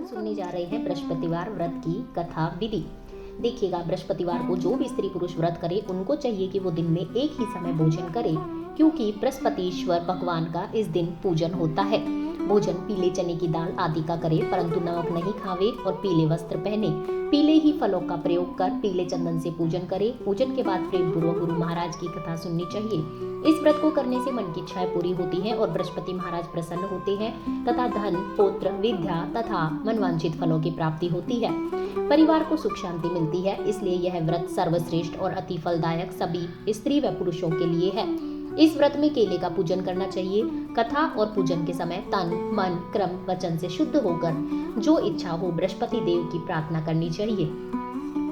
हम सुनने जा रहे हैं बृहस्पतिवार व्रत की कथा विधि। देखिएगा, बृहस्पतिवार को जो भी स्त्री पुरुष व्रत करे उनको चाहिए कि वो दिन में एक ही समय भोजन करे, क्योंकि बृहस्पतिश्वर भगवान का इस दिन पूजन होता है। भोजन पीले चने की दाल आदि का करे, परंतु नमक नहीं खावे और पीले वस्त्र पहने, पीले ही फलों का प्रयोग कर पीले चंदन से पूजन करे। पूजन के बाद प्रेम पूर्वक गुरु महाराज की कथा सुननी चाहिए। इस व्रत को करने से मन की इच्छाएं पूरी होती हैं और बृहस्पति महाराज प्रसन्न होते हैं तथा धन, पुत्र, विद्या तथा मनवांछित फलों की प्राप्ति होती है। परिवार को सुख शांति मिलती है, इसलिए यह व्रत सर्वश्रेष्ठ और अति फलदायक सभी स्त्री व पुरुषों के लिए है। इस व्रत में केले का पूजन करना चाहिए। कथा और पूजन के समय तन, मन, क्रम, वचन से शुद्ध होकर जो इच्छा हो बृहस्पति देव की प्रार्थना करनी चाहिए।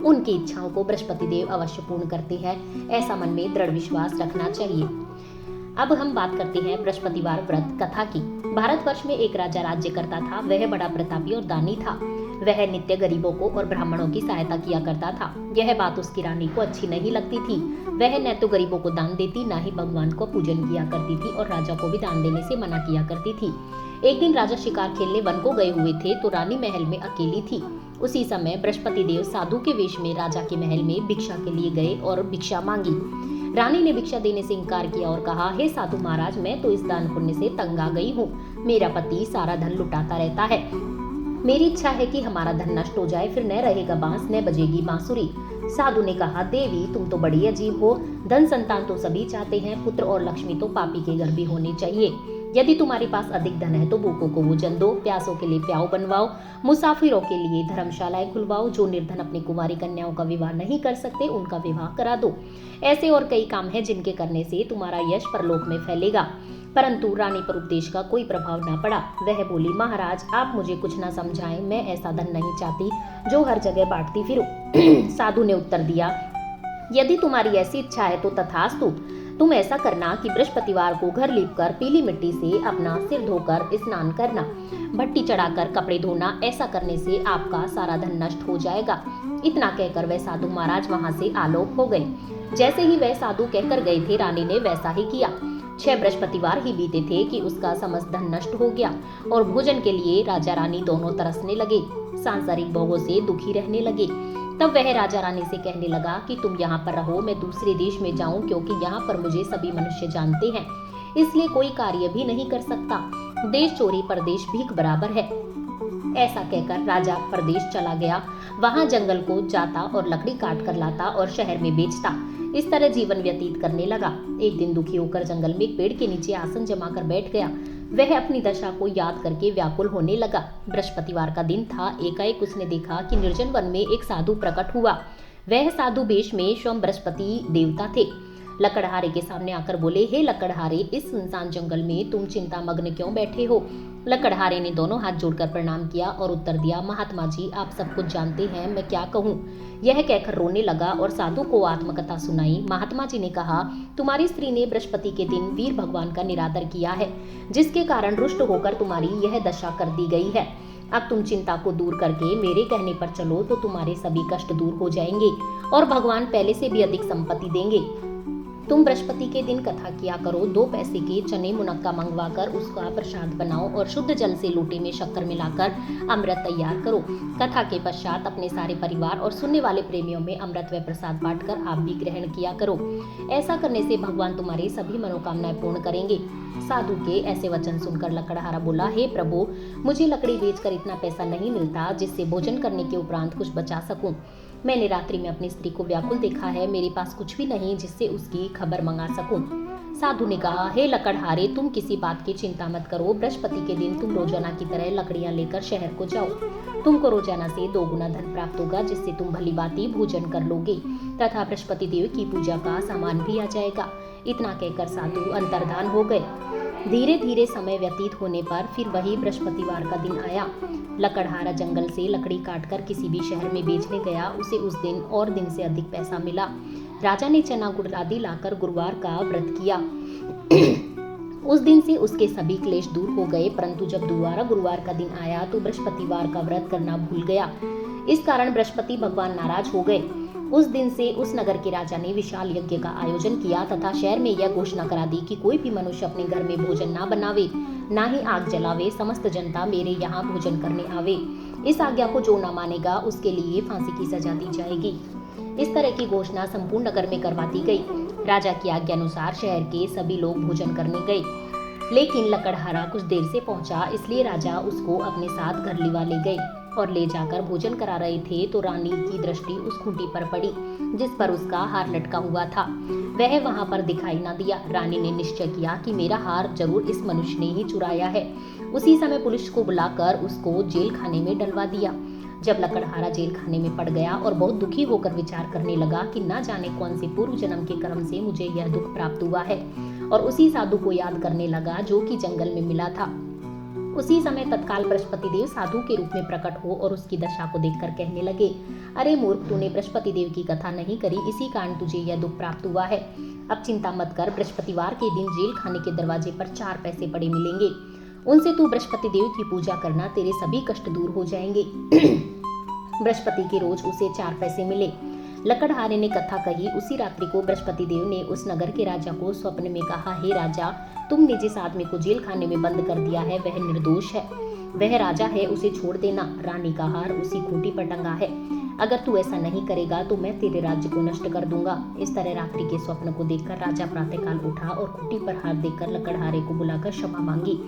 उनकी इच्छाओं को बृहस्पति देव अवश्य पूर्ण करते हैं, ऐसा मन में दृढ़ विश्वास रखना चाहिए। अब हम बात करते हैं बृहस्पतिवार व्रत कथा की। भारतवर्ष में एक राजा राज्य करता था। वह बड़ा प्रतापी और दानी था। वह नित्य गरीबों को और ब्राह्मणों की सहायता किया करता था। यह बात उसकी रानी को अच्छी नहीं लगती थी। वह न तो गरीबों को दान देती, न ही भगवान को पूजन किया करती थी और राजा को भी दान देने से मना किया करती थी। एक दिन राजा शिकार खेलने वन को गए हुए थे तो रानी महल में अकेली थी। उसी समय बृहस्पति देव साधु के वेश में राजा के महल में भिक्षा के लिए गए और भिक्षा मांगी। रानी ने भिक्षा देने से इनकार किया और कहा, हे साधु महाराज, मैं तो इस दान पुण्य से तंग आ गई हूँ। मेरा पति सारा धन लुटाता रहता है। मेरी इच्छा है कि हमारा धन नष्ट हो जाए, फिर न रहेगा बांस न बजेगी बांसुरी। साधु ने कहा, देवी तुम तो बड़ी अजीब हो। धन संतान तो सभी चाहते हैं, पुत्र और लक्ष्मी तो पापी के घर भी होने चाहिए। यदि तुम्हारे पास अधिक धन है तो भूखों को भोजन दो, प्यासों के लिए प्याऊ बनवाओ, मुसाफिरों के लिए धर्मशालाएं खुलवाओ, जो निर्धन अपनी कुंवारी कन्याओं का विवाह नहीं कर सकते उनका विवाह करा दो। ऐसे और कई काम हैं जिनके करने से तुम्हारा यश परलोक में फैलेगा। परंतु रानी पर उपदेश का कोई प्रभाव न पड़ा। वह बोली, महाराज आप मुझे कुछ न समझाएं, मैं ऐसा धन नहीं चाहती जो हर जगह बांटती फिरूं। साधु ने उत्तर दिया, यदि तुम्हारी ऐसी इच्छा है तो तथास्तु। तुम ऐसा करना कि बृहस्पतिवार को घर लीपकर पीली मिट्टी से अपना सिर धोकर स्नान करना, भट्टी चढ़ाकर कपड़े धोना। ऐसा करने से आपका सारा धन नष्ट हो जाएगा। इतना कहकर वह साधु महाराज वहां से आलोक हो गए। जैसे ही वह साधु कहकर गए थे, रानी ने वैसा ही किया। 6 बृहस्पतिवार ही बीते थे कि उसका समस्त धन नष्ट हो गया और भोजन के लिए राजा रानी दोनों तरसने लगे, सांसारिक भोगों से दुखी रहने लगे। तब वह राजा रानी से कहने लगा कि तुम यहाँ पर रहो, मैं दूसरे देश में जाऊं, क्योंकि यहाँ पर मुझे सभी मनुष्य जानते हैं, इसलिए कोई कार्य भी नहीं कर सकता। देश चोरी परदेश भीख बराबर है। ऐसा कहकर राजा परदेश चला गया। वहां जंगल को जाता और लकड़ी काट कर लाता और शहर में बेचता। इस तरह जीवन व्यतीत करने लगा। एक दिन दुखी होकर जंगल में एक पेड़ के नीचे आसन जमाकर बैठ गया। वह अपनी दशा को याद करके व्याकुल होने लगा। बृहस्पतिवार का दिन था। एकाएक उसने देखा कि निर्जन वन में एक साधु प्रकट हुआ। वह साधु वेश में स्वयं बृहस्पति देवता थे। लकड़हारे के सामने आकर बोले, हे लकड़हारे, इस सुनसान जंगल में तुम चिंता मग्न क्यों बैठे हो? लकड़हारे ने दोनों हाथ जोड़कर प्रणाम किया और उत्तर दिया, महात्मा जी आप सब कुछ जानते हैं, मैं क्या कहूँ। यह कहकर रोने लगा और साधु को आत्मकथा सुनाई। महात्मा जी ने कहा, तुम्हारी स्त्री ने बृहस्पति के दिन वीर भगवान का निरादर किया है, जिसके कारण रुष्ट होकर तुम्हारी यह दशा कर दी गई है। अब तुम चिंता को दूर करके मेरे कहने पर चलो तो तुम्हारे सभी कष्ट दूर हो जाएंगे और भगवान पहले से भी अधिक संपत्ति देंगे। तुम बृहस्पति के दिन कथा किया करो। 2 पैसे के चने मुनक्का मंगवाकर उसका प्रसाद बनाओ और शुद्ध जल से लोटे में शक्कर मिलाकर अमृत तैयार करो। कथा के पश्चात अपने सारे परिवार और सुनने वाले प्रेमियों में अमृत व प्रसाद बांटकर आप भी ग्रहण किया करो। ऐसा करने से भगवान तुम्हारी सभी मनोकामनाएं पूर्ण करेंगे। साधु के ऐसे वचन सुनकर लकड़हारा बोला, हे प्रभु, मुझे लकड़ी बेचकर इतना पैसा नहीं मिलता जिससे भोजन करने के उपरांत कुछ बचा सकूं। मैंने रात्रि में अपनी स्त्री को व्याकुल देखा है, मेरे पास कुछ भी नहीं जिससे उसकी खबर मंगा सकूं। साधु ने कहा, हे लकड़हारे, तुम किसी बात की चिंता मत करो। बृहस्पति के दिन तुम रोजाना की तरह लकड़ियां लेकर शहर को जाओ। तुमको रोजाना से 2 गुना धन प्राप्त होगा, जिससे तुम भली भांति भोजन कर लोगे तथा बृहस्पति देव की पूजा का सामान भी आ जाएगा। इतना कहकर साधु अंतर्धान हो गए। धीरे धीरे समय व्यतीत होने पर फिर वही बृहस्पतिवार का दिन आया। लकड़हारा जंगल से लकड़ी काटकर किसी भी शहर में बेचने गया। उसे उस दिन और दिन से अधिक पैसा मिला। राजा ने चना गुड़ आदि लाकर गुरुवार का व्रत किया। उस दिन से उसके सभी क्लेश दूर हो गए। परंतु जब दोबारा गुरुवार का दिन आया तो बृहस्पतिवार का व्रत करना भूल गया। इस कारण बृहस्पति भगवान नाराज हो गए। उस दिन से उस नगर के राजा ने विशाल यज्ञ का आयोजन किया तथा शहर में यह घोषणा करा दी कि कोई भी मनुष्य अपने घर में भोजन ना बनावे, ना ही आग जलावे, समस्त जनता मेरे यहाँ भोजन करने आवे। इस आज्ञा को जो न मानेगा उसके लिए फांसी की सजा दी जाएगी। इस तरह की घोषणा संपूर्ण नगर में करवाती गई। राजा की आज्ञा अनुसार शहर के सभी लोग भोजन करने गए, लेकिन लकड़हारा कुछ देर से पहुंचा, इसलिए राजा उसको अपने साथ घर लिवा ले गए और ले जाकर भोजन करा रहे थे तो रानी की दृष्टि उस खूंटी पर पड़ी जिस पर उसका हार लटका हुआ था। वह वहां पर दिखाई न दिया। रानी ने निश्चय किया कि मेरा हार जरूर इस मनुष्य ने ही चुराया है। उसी समय पुलिस को बुलाकर उसको जेल खाने में डलवा दिया। जब लकड़हारा जेल खाने में पड़ गया और बहुत दुखी होकर विचार करने लगा कि न जाने कौन से पूर्व जन्म के कर्म से मुझे यह दुख प्राप्त हुआ है, और उसी साधु को याद करने लगा जो कि जंगल में मिला था। उसी समय तत्काल बृहस्पति देव साधु के रूप में प्रकट हो और उसकी दशा को देखकर कहने लगे, अरे मूर्ख, तूने बृहस्पति देव की कथा नहीं करी, इसी कारण तुझे यह दुख प्राप्त हुआ है। अब चिंता मत कर, बृहस्पतिवार के दिन जेल खाने के दरवाजे पर 4 पैसे पड़े मिलेंगे, उनसे तू बृहस्पति देव की पूजा करना, तेरे सभी कष्ट दूर हो जाएंगे। बृहस्पति के रोज उसे 4 पैसे मिले। लकड़हारे ने कथा कही। उसी रात्रि को बृहस्पति देव ने उस नगर के राजा को स्वप्न में कहा, हे राजा, तुमने जिस आदमी को जेल खाने में बंद कर दिया है वह निर्दोष है, वह राजा है, उसे छोड़ देना। रानी का हार उसी खूंटी पर टंगा है, अगर तू ऐसा नहीं करेगा तो मैं तेरे राज्य को नष्ट कर दूंगा। इस तरह रात्रि के स्वप्न को देखकर राजा प्रातःकाल उठा और खूंटी पर हाथ देकर लकड़हारे को बुलाकर क्षमा मांगी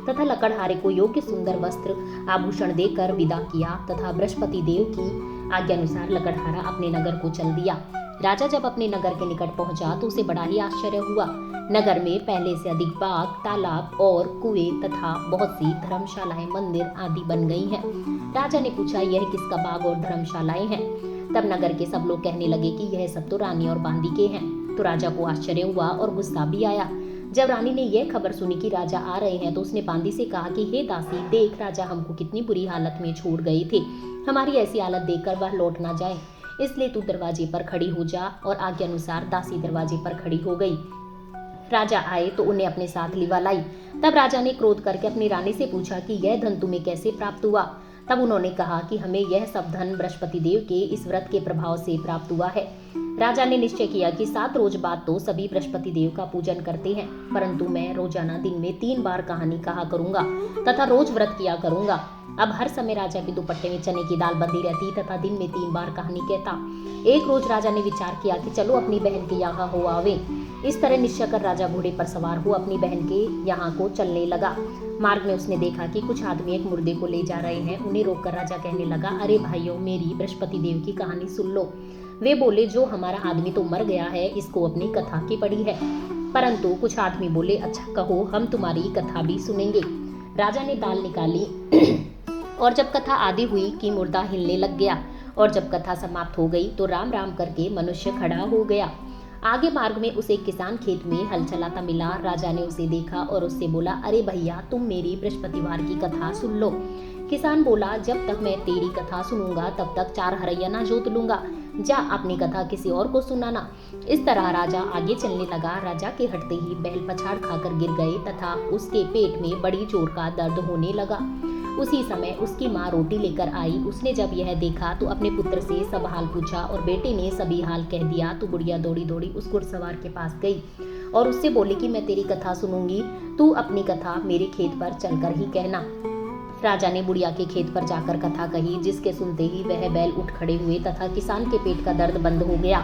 तथा लकड़हारे को योग्य सुंदर वस्त्र आभूषण देकर विदा किया तथा बृहस्पति देव की आज्ञा अनुसार लकड़हारा अपने नगर को चल दिया। राजा जब अपने नगर के निकट पहुंचा तो उसे बड़ा ही आश्चर्य हुआ। नगर में पहले से अधिक बाग, तालाब और कुएं तथा बहुत सी धर्मशालाएं, मंदिर आदि बन गई हैं। राजा ने पूछा, यह किसका बाग और धर्मशालाएं हैं? तब नगर के सब लोग कहने लगे कि यह सब तो रानी और बांदी के हैं। तो राजा को आश्चर्य हुआ और गुस्सा भी आया। जब रानी ने यह खबर सुनी कि राजा आ रहे हैं तो उसने बांदी से कहा कि हे दासी, देख, राजा हमको कितनी बुरी हालत में छोड़ गए थे, हमारी ऐसी हालत देखकर वह लौट ना जाए, इसलिए तू दरवाजे पर खड़ी हो जा। और आज्ञा अनुसार दासी दरवाजे पर खड़ी हो गई। राजा आए तो उन्हें अपने साथ लिवा लाई। तब राजा ने क्रोध करके अपनी रानी से पूछा कि यह धन तुम्हें कैसे प्राप्त हुआ? तब उन्होंने कहा कि हमें यह सब धन बृहस्पति देव के इस व्रत के प्रभाव से प्राप्त हुआ है। राजा ने निश्चय किया कि 7 रोज बाद तो सभी बृहस्पति देव का पूजन करते हैं, परंतु मैं रोजाना दिन में 3 बार कहानी कहा करूंगा तथा रोज व्रत किया करूंगा। अब हर समय राजा के दुपट्टे में चने की दाल बंधी रहती तथा दिन में 3 बार कहानी कहता। एक रोज राजा ने विचार किया कि चलो अपनी बहन के यहाँ हो आवे। इस तरह निश्चय कर राजा घोड़े पर सवार हो अपनी बहन के यहाँ को चलने लगा। मार्ग में उसने देखा कि कुछ आदमी एक मुर्दे को ले जा रहे हैं। उन्हें रोककर राजा कहने लगा, अरे भाइयों, मेरी बृहस्पति देव की कहानी सुन लो। वे बोले, जो हमारा आदमी तो मर गया है, इसको अपनी कथा की पड़ी है। परंतु कुछ आदमी बोले, अच्छा कहो, हम तुम्हारी कथा भी सुनेंगे। राजा ने दाल निकाली और जब कथा आदि हुई कि मुर्दा हिलने लग गया, और जब कथा समाप्त हो गई तो राम राम करके मनुष्य खड़ा हो गया। आगे मार्ग में उसे एक किसान खेत में हल चलाता मिला। राजा ने उसे देखा और उससे बोला, अरे भैया, तुम मेरी बृहस्पतिवार की कथा सुन लो। किसान बोला, जब तक मैं तेरी कथा सुनूंगा तब तक 4 हरैया ना जोत लूंगा, जा अपनी कथा किसी और को सुनाना। इस तरह राजा आगे चलने लगा। राजा के हटते ही बैल पछाड़ खाकर गिर गए तथा उसके पेट में बड़ी जोर का दर्द होने लगा। उसी समय उसकी माँ रोटी लेकर आई। उसने जब यह देखा तो अपने पुत्र से सब हाल पूछा और बेटे ने सभी हाल कह दिया। तो बुढ़िया दौड़ी दौड़ी उस घुड़सवार के पास गई और उससे बोली कि मैं तेरी कथा सुनूंगी, तू अपनी कथा मेरे खेत पर चलकर ही कहना। राजा ने बुढ़िया के खेत पर जाकर कथा कही, जिसके सुनते ही वह बैल उठ खड़े हुए तथा किसान के पेट का दर्द बंद हो गया।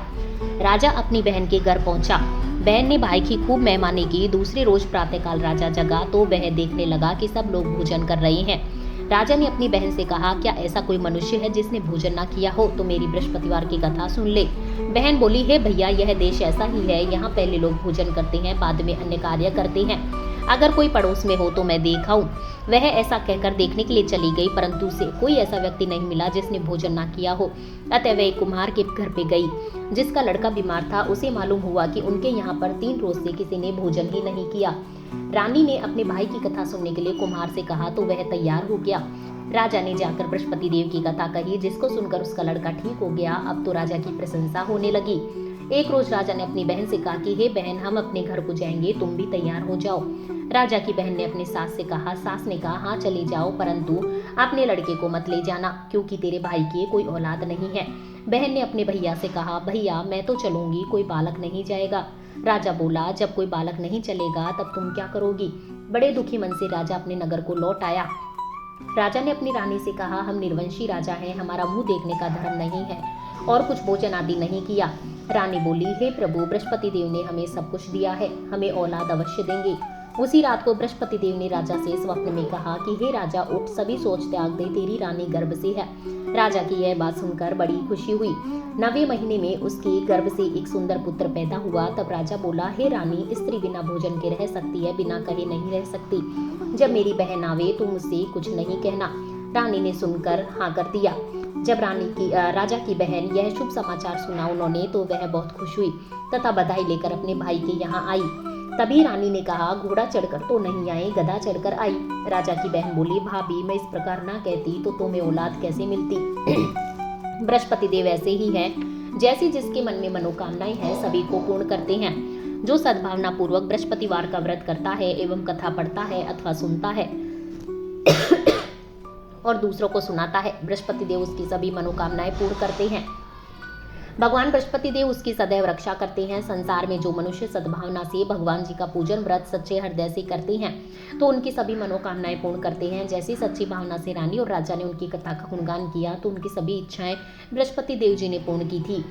राजा अपनी बहन के घर पहुंचा। बहन ने भाई की खूब मेहमानी की। दूसरे रोज प्रातःकाल राजा जगा तो वह देखने लगा कि सब लोग भोजन कर रहे हैं। राजा ने अपनी बहन से कहा, क्या ऐसा कोई मनुष्य है जिसने भोजन ना किया हो? तो मेरी बृहस्पतिवार की कथा सुन ले। बहन बोली, हे भैया, यह देश ऐसा ही है, यहाँ पहले लोग भोजन करते हैं, बाद में अन्य कार्य करते हैं। अगर कोई पड़ोस में हो तो मैं देखाऊं। वह ऐसा कहकर देखने के लिए चली गई, परंतु उसे कोई ऐसा व्यक्ति नहीं मिला जिसने भोजन ना किया हो। अतः वह कुम्हार के घर पे गई, जिसका लड़का बीमार था। उसे मालूम हुआ कि उनके यहाँ पर 3 रोज से किसी ने भोजन ही नहीं किया। रानी ने अपने भाई की कथा सुनने के लिए कुम्हार से कहा तो वह तैयार हो गया। राजा ने जाकर बृहस्पति देव की कथा कही, जिसको सुनकर उसका लड़का ठीक हो गया। अब तो राजा की प्रशंसा होने लगी। एक रोज राजा ने अपनी बहन से कहा कि हे बहन, हम अपने घर को जाएंगे, तुम भी तैयार हो जाओ। राजा की बहन ने अपनी सास से कहा। सास ने कहा, हाँ चले जाओ, परंतु अपने लड़के को मत ले जाना, क्योंकि तेरे भाई की कोई औलाद नहीं है। बहन ने अपने भैया से कहा, भैया मैं तो चलूंगी, कोई बालक नहीं जाएगा। राजा बोला, जब कोई बालक नहीं चलेगा तब तुम क्या करोगी? बड़े दुखी मन से राजा अपने नगर को लौट आया। राजा ने अपनी रानी से कहा, हम निर्वंशी राजा हैं, हमारा मुंह देखने का धर्म नहीं है और कुछ भोजन आदि नहीं किया। रानी बोली, हे प्रभु, बृहस्पति देव ने हमें सब कुछ दिया है, हमें औलाद अवश्य देंगे। उसी रात को बृहस्पति देव ने राजा से स्वप्न में कहा कि हे राजा, उठ, सभी सोच त्याग दे, तेरी रानी गर्भ से है। राजा की यह बात सुनकर बड़ी खुशी हुई। 9वें महीने में उसके गर्भ से एक सुंदर पुत्र पैदा हुआ। तब राजा बोला, हे रानी, स्त्री बिना भोजन के रह सकती है, बिना कहे नहीं रह सकती। जब मेरी बहन आवे तो मुझसे कुछ नहीं कहना। रानी ने सुनकर हाँ कर दिया। जब राजा की बहन यह शुभ समाचार सुना उन्होंने तो वह बहुत खुश हुई तथा बधाई लेकर अपने भाई के यहाँ आई। तभी रानी ने कहा, घोड़ा चढ़कर तो नहीं आई, गधा चढ़कर आई। राजा की बहन बोली, भाभी, मैं इस प्रकार ना कहती तो तुम्हें औलाद कैसे मिलती। बृहस्पति देव ऐसे ही हैं, जैसी जिसके मन में मनोकामनाएं हैं सभी को पूर्ण करते हैं। जो सद्भावना पूर्वक बृहस्पतिवार का व्रत करता है एवं कथा पढ़ता है अथवा सुनता है और दूसरों को सुनाता है, बृहस्पति देव उसकी सभी मनोकामनाएं पूर्ण करते हैं। भगवान बृहस्पति देव उसकी सदैव रक्षा करते हैं। संसार में जो मनुष्य सद्भावना से भगवान जी का पूजन व्रत सच्चे हृदय से करते हैं तो उनकी सभी मनोकामनाएं पूर्ण करते हैं। जैसी सच्ची भावना से रानी और राजा ने उनकी कथा का गुणगान किया तो उनकी सभी इच्छाएं बृहस्पति देव जी ने पूर्ण की थी।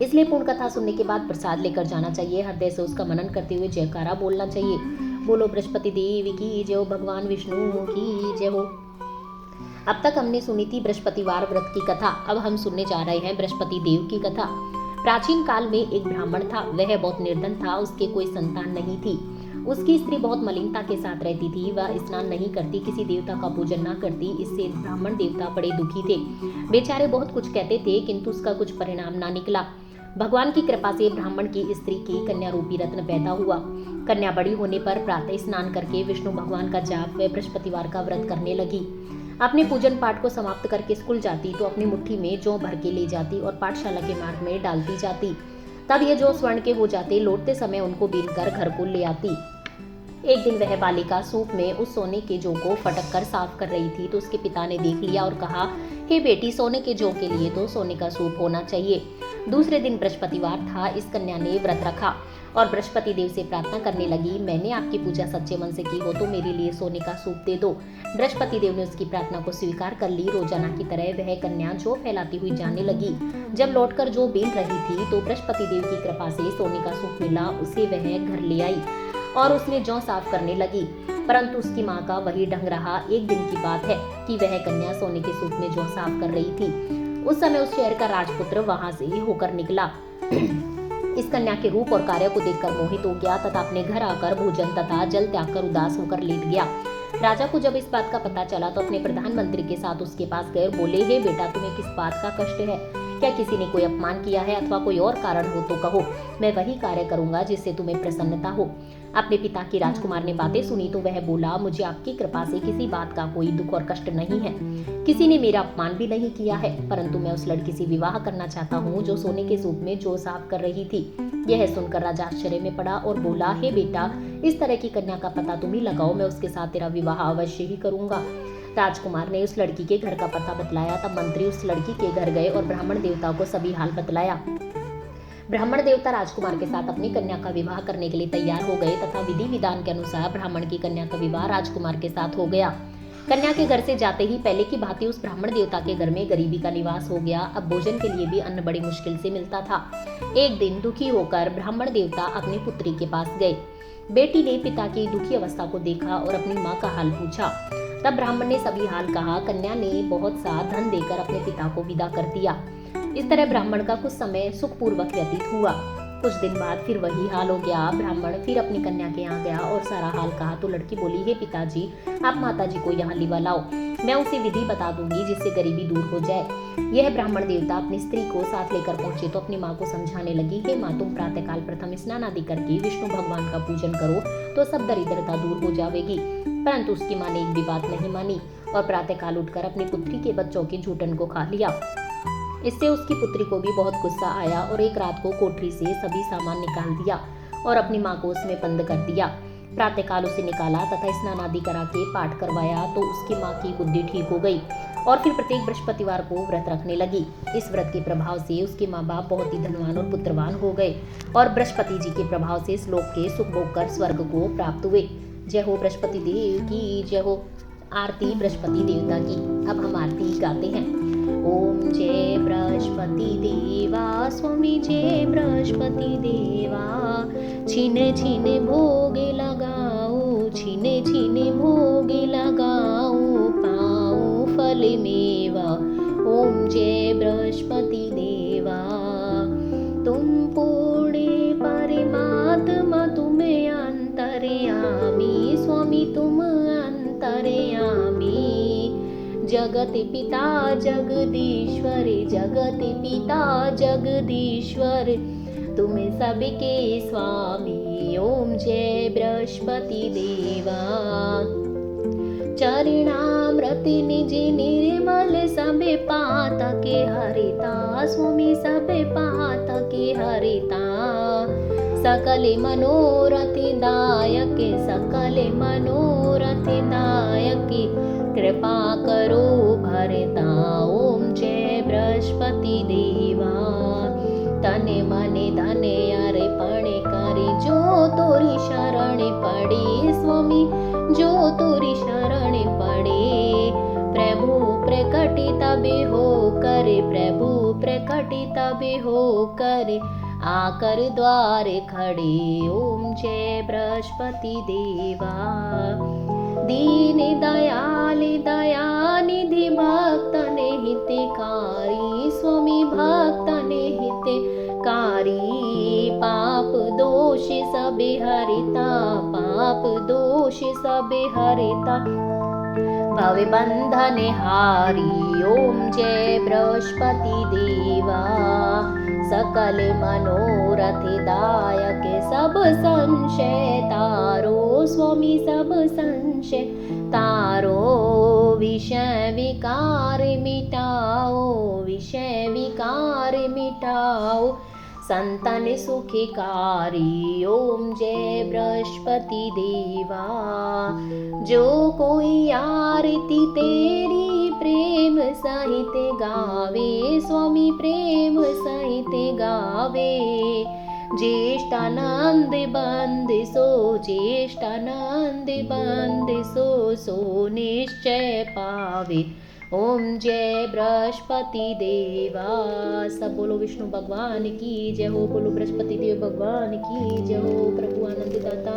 इसलिए पूर्ण कथा सुनने के बाद प्रसाद लेकर जाना चाहिए। हृदय से उसका मनन करते हुए जयकारा बोलना चाहिए। बोलो बृहस्पति देव की जय हो, भगवान विष्णु की जय हो। अब तक हमने सुनी थी बृहस्पतिवार व्रत की कथा। अब हम सुनने जा रहे हैं बृहस्पति देव की कथा। प्राचीन काल में एक ब्राह्मण था। वह बहुत निर्धन था, उसके कोई संतान नहीं थी। उसकी स्त्री बहुत मलिनता के साथ रहती थी। वह स्नान नहीं करती, किसी देवता का पूजन न करती। इससे ब्राह्मण देवता बड़े दुखी थे। बेचारे बहुत कुछ कहते थे किंतु उसका कुछ परिणाम ना निकला। भगवान की कृपा से ब्राह्मण की स्त्री की कन्या रूपी रत्न पैदा हुआ। कन्या बड़ी होने पर प्रातः स्नान करके विष्णु भगवान का जाप व बृहस्पतिवार का व्रत करने लगी। अपने पूजन पाठ को समाप्त करके स्कूल जाती तो अपनी मुट्ठी में जौ भर के ले जाती और पाठशाला के मार्ग में डालती जाती। तब ये जौ स्वर्ण के हो जाते। लौटते समय उनको बीनकर घर को ले आती। एक दिन वह बालिका सूप में उस सोने के जौ को फटक कर साफ कर रही थी तो उसके पिता ने देख लिया और कहा, हे बेटी, सोने के जौ के लिए तो सोने का सूप होना चाहिए। दूसरे दिन बृहस्पतिवार था। इस कन्या ने व्रत रखा और बृहस्पति देव से प्रार्थना करने लगी, मैंने आपकी पूजा सच्चे मन से की हो तो मेरे लिए सोने का सूप दे दो। बृहस्पति देव ने उसकी प्रार्थना को स्वीकार कर ली। रोजाना की तरह वह कन्या जौ फैलाती हुई जाने लगी। जब लौटकर जौ बीन रही थी तो बृहस्पति देव की कृपा से सोने का सूप मिला। उसे वह घर ले आई और उसने जौ साफ करने लगी, परंतु उसकी माँ का वही ढंग रहा। एक दिन की बात है कि वह कन्या सोने के सूप में जौ साफ कर रही थी। उस समय उस शहर का राजपुत्र वहां से होकर निकला। इस कन्या के रूप और कार्य को देखकर मोहित हो गया तथा अपने घर आकर भोजन तथा जल त्याग कर उदास होकर लेट गया। राजा को जब इस बात का पता चला तो अपने प्रधानमंत्री के साथ उसके पास गए और बोले, हे बेटा, तुम्हें किस बात का कष्ट है? क्या किसी ने कोई अपमान किया है अथवा कोई और कारण हो तो कहो, मैं वही कार्य करूंगा जिससे तुम्हें प्रसन्नता हो। अपने पिता की राजकुमार ने बातें सुनी तो वह बोला, मुझे आपकी कृपा से किसी बात का कोई दुख और कष्ट नहीं है। किसी ने मेरा अपमान भी नहीं किया है, परंतु मैं उस लड़की से विवाह करना चाहता हूँ जो सोने के सूप में जौ साफ कर रही थी। यह सुनकर राजा आश्चर्य में पड़ा और बोला, हे बेटा, इस तरह की कन्या का पता तुम ही लगाओ, मैं उसके साथ तेरा विवाह अवश्य ही करूंगा। राजकुमार ने उस लड़की के घर का पता बतलाया। तब मंत्री उस लड़की के घर गए और ब्राह्मण देवता को सभी हाल बतलाया। ब्राह्मण देवता राजकुमार के साथ अपनी कन्या का विवाह करने के लिए तैयार हो गए तथा विधि विधान के अनुसार ब्राह्मण की कन्या का विवाह राजकुमार के साथ हो गया। कन्या के घर से जाते ही पहले की भांति उस ब्राह्मण देवता के घर में गरीबी का निवास हो गया। अब भोजन के लिए भी अन्न बड़ी मुश्किल से मिलता था। एक दिन दुखी होकर ब्राह्मण देवता अपनी पुत्री के पास गए। बेटी ने पिता की दुखी अवस्था को देखा और अपनी माँ का हाल पूछा। तब ब्राह्मण ने सभी हाल कहा। कन्या ने बहुत सा धन देकर अपने पिता को विदा कर दिया। इस तरह ब्राह्मण का कुछ समय सुखपूर्वक व्यतीत हुआ। कुछ दिन बाद फिर वही हाल हो गया। ब्राह्मण फिर अपनी कन्या के यहाँ गया और सारा हाल कहा तो लड़की बोली, हे पिताजी, आप माताजी को यहाँ लिवा लाओ, मैं उसे विधि बता दूंगी जिससे गरीबी दूर हो जाए। यह ब्राह्मण देवता अपनी स्त्री को साथ लेकर पहुंचे तो अपनी माँ को समझाने लगी, हे माँ, तुम प्रातःकाल प्रथम स्नान आदि करके विष्णु भगवान का पूजन करो तो सब दरिद्रता दूर हो जाएगी। परंतु उसकी माँ ने एक भी बात नहीं मानी और प्रातःकाल उठकर अपनी पुत्री के बच्चों के झूठन को खा लिया। इससे उसकी पुत्री को भी बहुत गुस्सा आया और एक रात को कोठरी से सभी सामान निकाल दिया और अपनी माँ को उसमें बंद कर दिया। प्रातःकाल उसे निकाला तथा स्नान आदि करा के पाठ करवाया तो उसकी माँ की बुद्धि ठीक हो गई और फिर प्रत्येक बृहस्पतिवार को व्रत रखने लगी। इस व्रत के प्रभाव से उसके माँ बाप बहुत ही धनवान और पुत्रवान हो गए और बृहस्पति जी के प्रभाव से इस लोक के सुख भोग कर स्वर्ग को प्राप्त हुए। जय हो बृहस्पति देव की जय हो। आरती बृहस्पति देवता की। अब हम आरती गाते हैं। ओम जय बृहस्पति देवा, स्वामी जय बृहस्पति देवा, छिने छिने भोगे लगाओ, छिने छिने भोगे लगाओ, पाओ फल मेवा। ओम जय बृहस्पति देवा, तुम पूर्ण परमात्मा, तुम्हें अंतर्यामी, स्वामी तुम अंतर्यामी। जगत पिता जगदीश्वर, जगत पिता जगदीश्वर, तुम्हें सबके स्वामी। ओम जय बृहस्पति देवा, चरणामृत निज निर्मल, सब पातके हरिता, स्वामी सब पातके हरिता। सकल मनोरथ दायक, सकल मनोरथ दायक, कृपा करो भरता। ओम जय बृहस्पति देवा, तने मने धने अर्पण करे, जो तोरी शरण पड़े, स्वामी जो तोरी शरण पड़े। प्रभु प्रकटित बे हो करे, प्रभु प्रकटित बे हो करे, आकर द्वार खड़े। ओम जय बृहस्पति देवा, दीन दयाल दयानिधि, भक्तन हितकारी, स्वामी भक्तन हितकारी। पाप दोष सब हरिता, पाप दोष सब हरिता, भव बंधन हारी। ओम जय बृहस्पति देवा, सकल मनोरथ दायक, सब संशय तारो, स्वामी सब संशय तारो। विषय विकार मिटाओ, विषय विकार मिटाओ, संतन सुखकारी। ओम जय बृहस्पति देवा, जो कोई आरती तेरी प्रेम सहित गावे, स्वामी प्रेम सहित गावे। ज्येष्ठानंद बंद सो, ज्येष्ठानंद बंद सो, सो निश्चय पावे। ओम जय बृहस्पति देवा। सब बोलो विष्णु भगवान की जय हो, बोलो बृहस्पति देव भगवान की जय हो। प्रभु आनंददाता,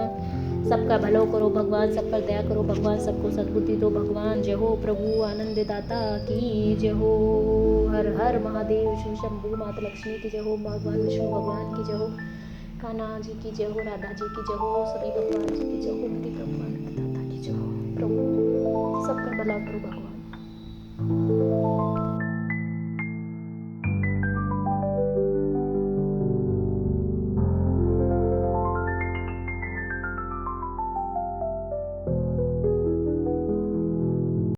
सबका भलो करो भगवान, सब पर दया करो भगवान, सबको सद्बुद्धि दो भगवान। जय हो प्रभु आनंददाता की जय हो। हर हर महादेव, शिव शंभु, माता लक्ष्मी की जय हो, भगवान विष्णु भगवान की जय हो, कान्हा जी की जय हो, राधा जी की जय हो, सभी भगवान जी की जय हो, मेरे प्रभु आनंददाता की जय हो। प्रभु सबका भला करो भगवान।